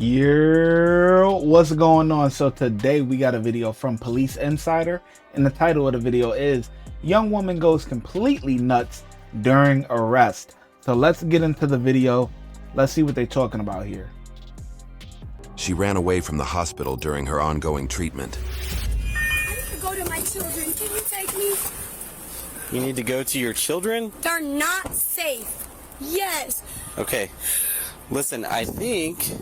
What's going on? So today we got a video from Police Insider, and the title of the video is Young Woman Goes Completely Nuts During Arrest. So let's get into the video. Let's see what they're talking about here. She ran away from the hospital during her ongoing treatment. I need to go to my children. Can you take me? You need to go to your children? They're not safe. Yes. Okay. Listen, I think...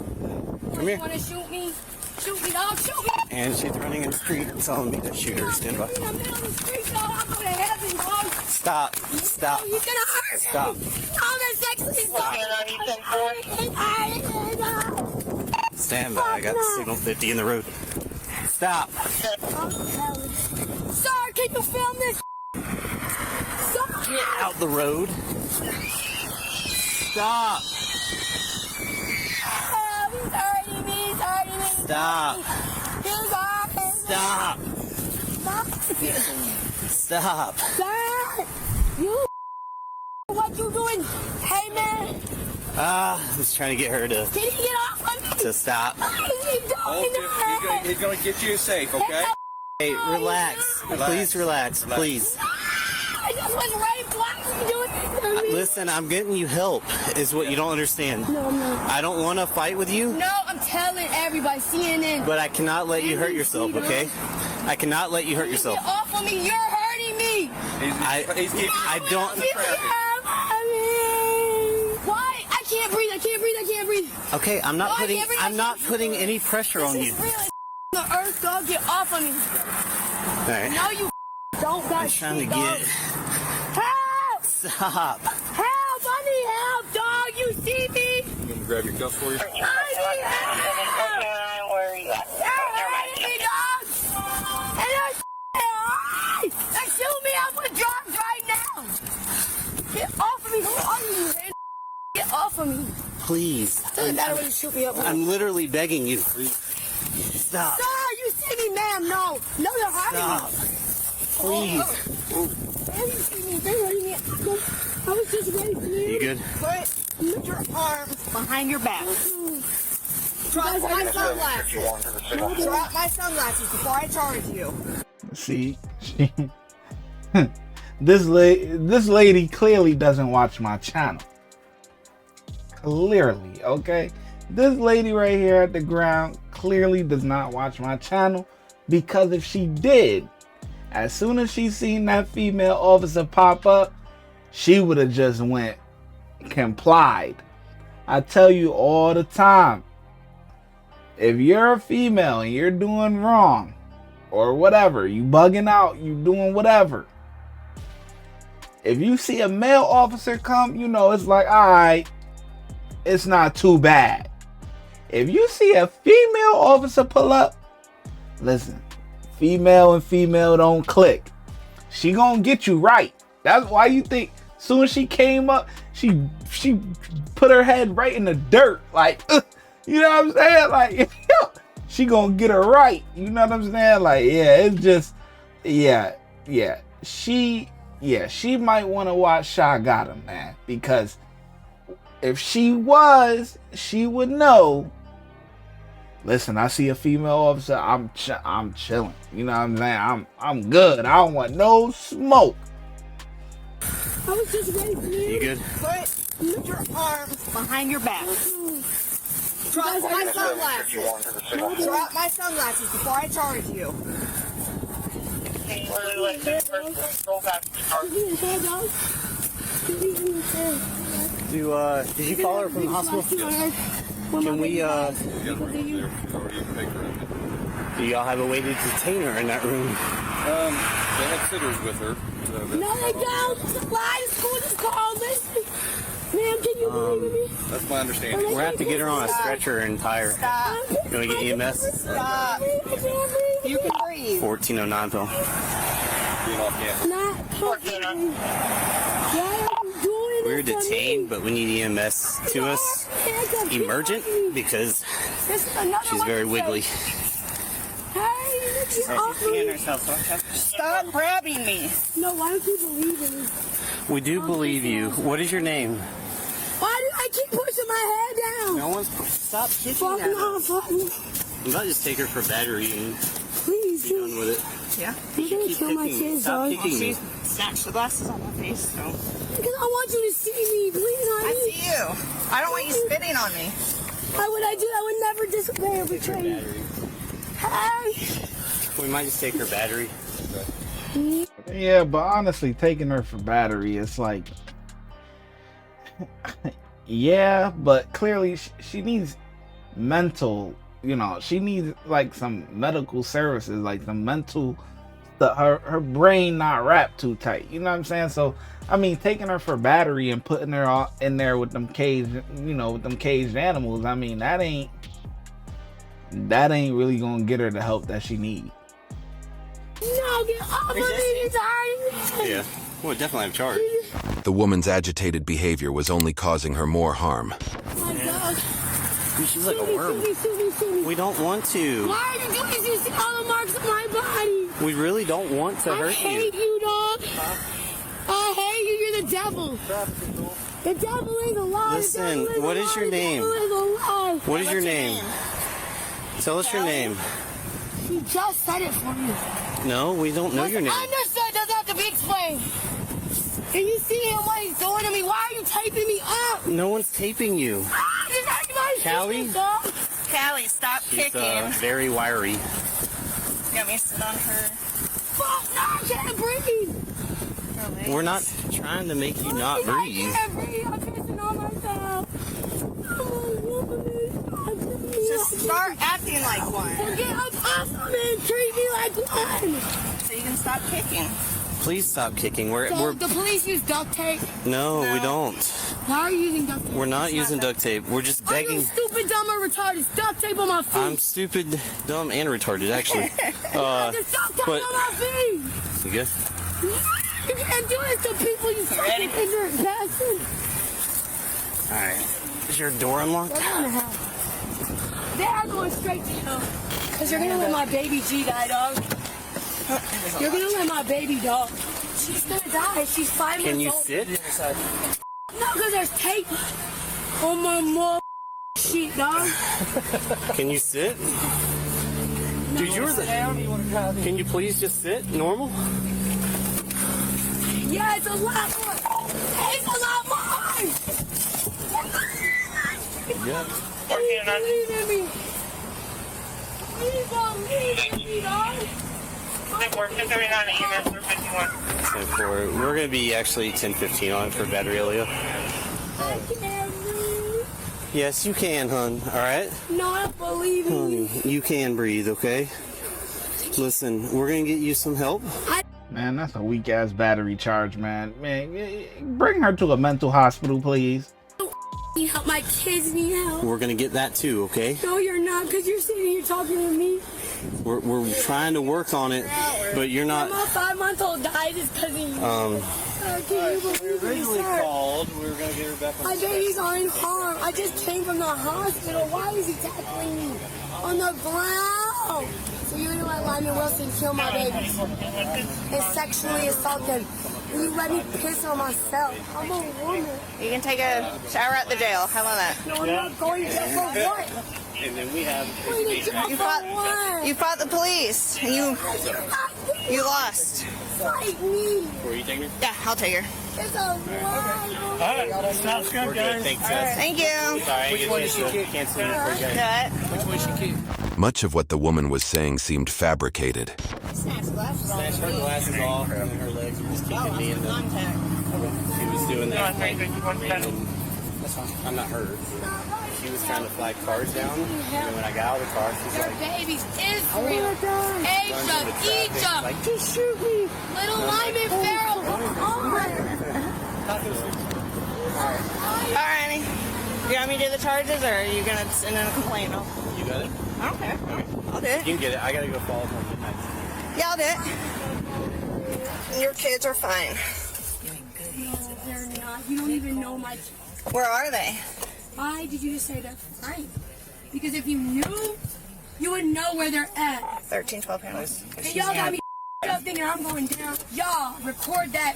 Come here. You want to shoot me? Shoot me, dog. Shoot me. And she's running in the street and telling me to shoot her. Stand by. I'm in the street, dog. I'm going to heaven, dog. Stop. Stop. He's going to hurt. Stop. Oh, that's sexy. Stand by. I got signal 50 in the road. Stop. Sir, can you film this? Sir. Get out the road. Stop. He's hurting me. He's hurting me. Stop. He's hurting me. Stop. Stop. Stop. Sir, you. What you doing? Hey, man. I was trying to get her to Can you get off of me? stop. What is he doing? He's gonna get you safe, okay? Hey, relax. Please relax. Please. I just was raped. Why are you doing this to me? Listen, I'm getting you help, is what you don't understand. No, I'm not. I don't want to fight with you, No, I'm telling everybody. CNN. but I cannot let you hurt yourself, okay? I cannot let you hurt yourself. Get off of me. You're hurting me. He's keeping I don't... Why? I can't breathe. I can't breathe. I can't breathe. Okay, I'm not putting any pressure on you. This is really the earth, dog. Get off of me. All right. No, you don't. I'm Guys, trying to dog. get... Help! Stop. Help! I need help, dog. You see me? You want me to grab your cuffs for you? I need help. They're hurting me, dog. And they're shooting me up with drugs right now. Get off of me. Who are you, man? Get off of me. Please. Doesn't matter when you shoot me up. I'm literally begging you. Stop. Sir, you see me, ma'am. No, they're hurting Stop. me. Please. Ma'am, you see me. They're hurting me. I was just raped, man. You good? Put your arms behind your back. Drop my sunglasses. Drop my sunglasses before I charge you. See, this lady clearly doesn't watch my channel. Clearly, okay? This lady right here at the ground clearly does not watch my channel, because if she did, as soon as she seen that female officer pop up, she would have just went complied. I tell you all the time, if you're a female and you're doing wrong or whatever, you bugging out, you doing whatever, if you see a male officer come, you know, it's like, all right, it's not too bad. If you see a female officer pull up, listen, female and female don't click. She gonna get you right. That's why you think soon as she came up, she put her head right in the dirt, like, you know what I'm saying? Like, she gonna get her right. You know what I'm saying? Like, yeah, it's just, yeah. She might want to watch ShyGotEm, man, because if she was, she would know. Listen, I see a female officer, I'm chilling. You know what I'm saying? I'm good. I don't want no smoke. I was just raped, man. You good? Put your arms behind your back. Drop my sunglasses. Drop my sunglasses before I charge you. Did you call her from the hospital? Can we, do y'all have a way to detain her in that room? They have sitters with her. No, they don't. It's a lie. The school just called. Listen. Ma'am, can you believe me? That's my understanding. We're gonna have to get her on a stretcher and tie her. Stop. You wanna get EMS? Stop. You can breathe. 1409 pill. Being off campus. Not 1409. Why are you doing We're this to detained, me? but we need EMS to us. Emergent, because she's very wiggly. Hey, get off me. Stop grabbing me. No, why don't you believe in me? We do believe you. What is your name? Why do I keep pushing my head down? now. No one's. Stop kicking Fuck at no, her. fuck no. I'm about to just take her for battery and Please, be done with it. Yeah. You're gonna Keep kill my kicking. kids, Stop dog. kicking me. She snatched the glasses on my face, so. Because I want you to see me, please, I honey. see you. I don't want you spitting on me. Why would I do that? I would never disobey or betray you. Battery. Hey. We might just take her battery. Yeah, but honestly, taking her for battery, it's like, yeah, but clearly she needs mental, she needs like some medical services, like some mental, her brain not wrapped too tight. You know what I'm saying? So, I mean, taking her for battery and putting her all in there with them caged, with them caged animals, I mean, that ain't really gonna get her the help that she needs. No, get off of me, you're tired. Yeah. Well, definitely have charge. The woman's agitated behavior was only causing her more harm. Oh my God. She's like a worm. Sue me. We don't want to. Why are you doing this? You see all the marks on my body. We really don't want to I hurt hate you. you, dog. I hate you. You're the devil. The devil is a lie. Listen, The devil what a is lie. your The name? devil is a lie. What is your name? Tell us your name. She just said it for you. No, we don't know your name. Understood. Doesn't have to be explained. Can you see him what he's doing to me? Why are you taping me up? No one's taping you. Does anybody see Callie? this, dog? Callie, stop She's kicking. very wiry. You want me to sit on her? Fuck, no, I can't breathe. We're not trying to make you not breathe. I can't breathe. I'm pissing on myself. I'm a woman. Just start acting like one. Get up off of me and treat me like one. So you can stop kicking. Please stop kicking. So the police use duct tape. No, we don't. Why are you using duct tape? We're not using duct tape. We're just Are you begging. stupid, dumb, or retarded? It's duct tape on my feet. I'm stupid, dumb, and retarded, actually. There's duct tape but- on my feet. You good? You can't do this to people, you fucking ignorant bastard. All right. Is your door unlocked? They're going to hell. They are going straight to hell. Because you're going to let my baby G die, dog. You're going to let my baby dog. She's going to die. She's 5 Can you months old. sit? No, because there's tape on my mom sheet, dog. Can you sit? Dude, you're the. Can you please just sit normal? Yeah, it's a lot more. It's a lot more. Yeah. Please believe in me. Please believe in me, dog. We're going to be actually 10:15 on it for battery, Leo. I can't breathe. Yes, you can, hon. All right? Not believing me. Honey, you can breathe, okay? Listen, we're going to get you some help. Man, that's a weak ass battery charge, man. Bring her to a mental hospital, please. Need help. My kids need help. We're going to get that too, okay? No, you're not, because you're sitting here talking to me. We're trying to work on it, but you're not. My 5-month-old died just because of you. Can you believe me, sir? called. We were going to get her back on My babies are in harm. I just came from the hospital. Why is he tackling me on the ground? So you're gonna let Lyman Wilson kill my babies and sexually assault them? And you let me piss on myself. I'm a woman. You can take a shower at the jail. How about that? No, I'm not going to jail for what? And then we have. Going to jail You for fought. what? You fought the police. You lost. Fight me. Were you taking her? Yeah, I'll take her. It's a lie. Sounds good, guys. Thanks, Thank you. Sorry, which one did she kick? Cancel it for you guys. Good. Much of what the woman was saying seemed fabricated. Snatched her glasses off and her legs were just kicking me in the. She was doing that. And that's fine. I'm not hurt. She was trying to flag cars down, and then when I got out of the car, she's Their like, babies, Israel, Asia, Egypt, Just shoot me. little Lyman Farrell, come on. Alrighty. You want me to do the charges, or are you gonna send in a complaint? No. you got it? I don't care. I'll do it. You can get it. I gotta go follow up on midnight. Yeah, I'll do it. Your kids are fine. No, they're not. You don't even know my kids. Where are they? Why did you just say that? Right. Because if you knew, you would know where they're at. 13, 12 pounds. And y'all got me up thinking I'm going down. Y'all, record that.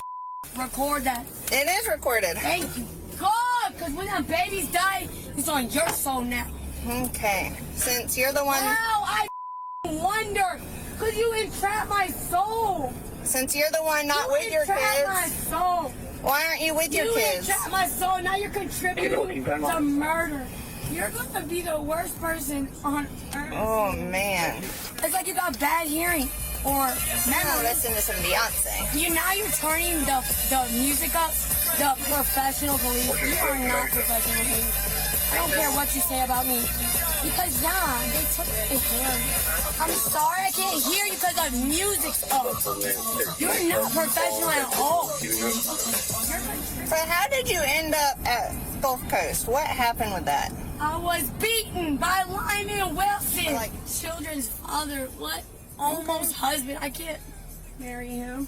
Record that. It is recorded. Thank you. God, because when our babies die, It's on your soul now. Okay. Since you're the one. Now I wonder, cause you entrapped my soul. Since you're the one not with your entrapped my kids, soul. why aren't you with your You kids? entrapped my soul. Now you're contributing to murder. You're gonna be the worst person on earth. Oh man. It's like you got bad hearing or I'm memory. listening to some Beyonce. Now you're turning the music up. The professional police. You are not professional police. I don't care what you say about me. Because they took the hearing. I'm sorry I can't hear you because the music's up. You're not professional at all. But how did you end up at Gulf Coast? What happened with that? I was beaten by Lyman Wilson. Children's father. What? Almost husband. I can't marry him.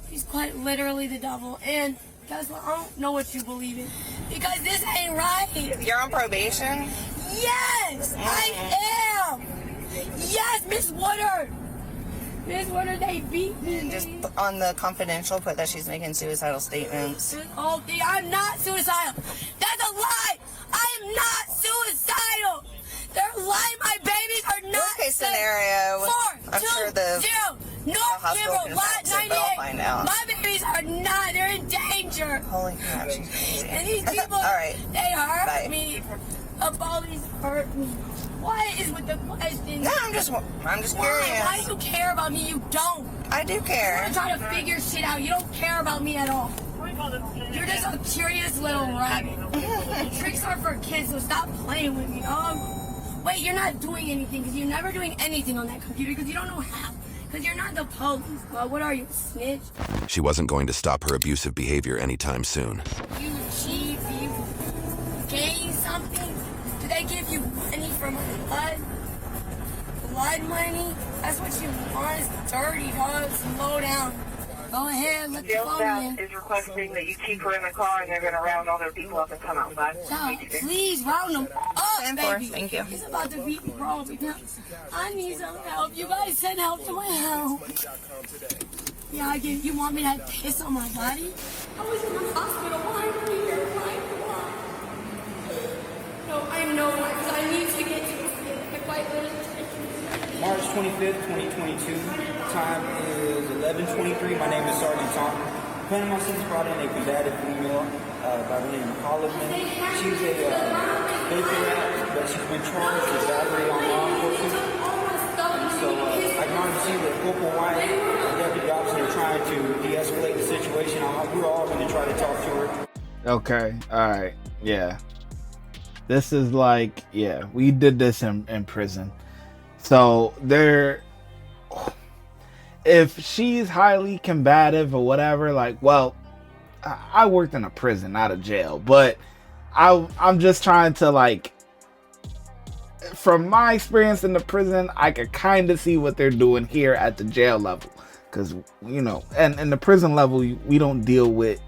He's quite literally the devil. And guess what? I don't know what you believe in. Because this ain't right. You're on probation? Yes, I am. Yes, Miss Woodard. Miss Woodard, they beat me. Just on the confidential, put that she's making suicidal statements. Oh, I'm not suicidal. That's a lie. I am not suicidal. They're lying. My babies are not. Worst case scenario, 4, I'm 2, sure the 0. North hospital Cameron, can lot fix it, but I'll 98. find out. My babies are not. They're in danger. Holy crap, she's crazy. And these people, All right. they hurt Bye. me. Abolies hurt me. What is with the questions? No, I'm just Why? curious. Why do you care about me? You don't. I do care. I'm trying to figure shit out. You don't care about me at all. You're just a curious little rabbit. Tricks are for kids, so stop playing with me, dog. Wait, you're not doing anything because you're never doing anything on that computer because you don't know how. Because you're not the police. Well, what are you, a snitch? She wasn't going to stop her abusive behavior anytime soon. You cheat, you gain something. Do they give you money from blood? Blood money? That's what you want. It's dirty, dog. Slow down. Go ahead, let the Jail phone staff in. is requesting that you keep her in the car and they're going to round all their people up and come outside. Child, please round them up, 10-4, baby. thank you. It's about to be wrong. I need some help. You guys send help to my house. Yeah, I get. You want me to piss on my body? I was in the hospital. Why am I here? Why? No, I know why. Because I need to get to the quite literally. March 25th, 2022. Time is 11:23. My name is Sergeant Tom. Planning my son's brought in a combative female by the name of Holliman. She's a baker, but she's been charged with battery on law enforcement. So I can already see that Corporal White and Deputy Dobson are trying to de-escalate the situation. We're all going to try to talk to her. Okay, all right, yeah. This is like, yeah, we did this in prison. So if she's highly combative or whatever, like, well, I worked in a prison, not a jail, but I'm just trying to, like, from my experience in the prison, I could kind of see what they're doing here at the jail level, because, you know, and in the prison level, we don't deal with,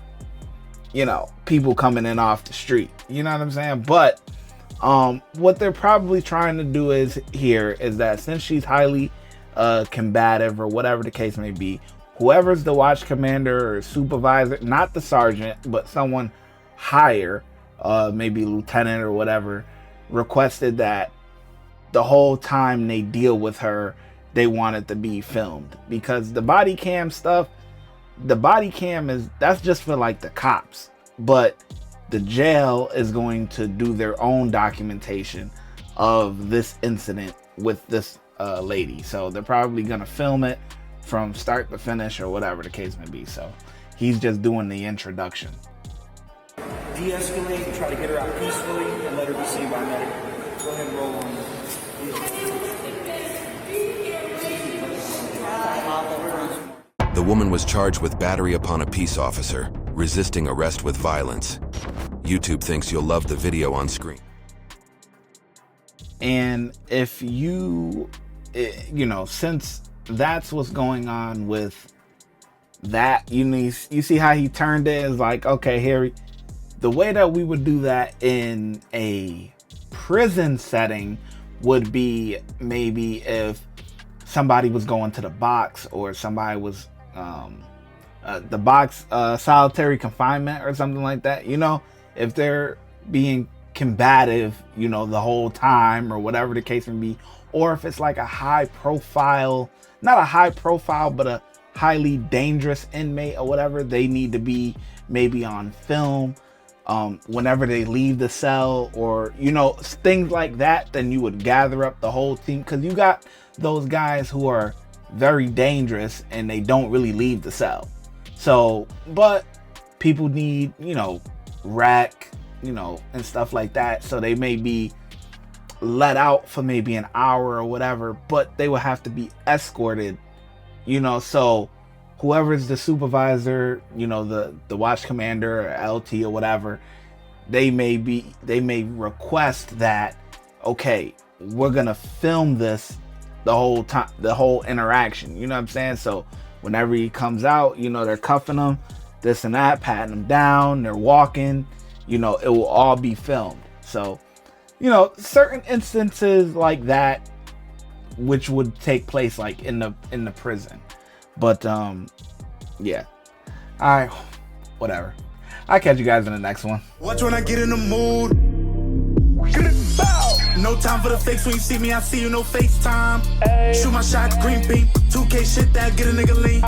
you know, people coming in off the street, you know what I'm saying? But what they're probably trying to do is that since she's highly combative or whatever the case may be, whoever's the watch commander or supervisor, not the sergeant, but someone higher, maybe lieutenant or whatever, requested that the whole time they deal with her, they want it to be filmed, because the body cam stuff, that's just for like the cops, but the jail is going to do their own documentation of this incident with this lady. So they're probably going to film it from start to finish or whatever the case may be. So he's just doing the introduction. De-escalate, try to get her out peacefully, and let her be seen by medical. Go ahead and roll on. The woman was charged with battery upon a peace officer, resisting arrest with violence. YouTube thinks you'll love the video on screen. And if you know, since that's what's going on with that, you see how he turned it is like, okay, Harry, the way that we would do that in a prison setting would be maybe if somebody was going to the box, or somebody was the box solitary confinement or something like that. You know, if they're being combative, you know, the whole time, or whatever the case may be, or if it's like a high profile, not a high profile, but a highly dangerous inmate or whatever, they need to be maybe on film whenever they leave the cell, or, you know, things like that. Then you would gather up the whole team, because you got those guys who are very dangerous and they don't really leave the cell. So, but people need, you know, rec, you know, and stuff like that. So they may be let out for maybe an hour or whatever, but they will have to be escorted, you know. So whoever's the supervisor, you know, the watch commander or LT or whatever, they may request that, okay, we're gonna film this the whole time, the whole interaction, you know what I'm saying? So whenever he comes out, you know, they're cuffing him, this and that, patting him down, they're walking, you know, it will all be filmed. So, you know, certain instances like that, which would take place like in the prison. But yeah. Alright, whatever. I'll catch you guys in the next one. Watch when I get in the mood. No time for the fakes. When you see me, I see you, no FaceTime. Shoot my shot, green beam. 2K shit that get a nigga lean.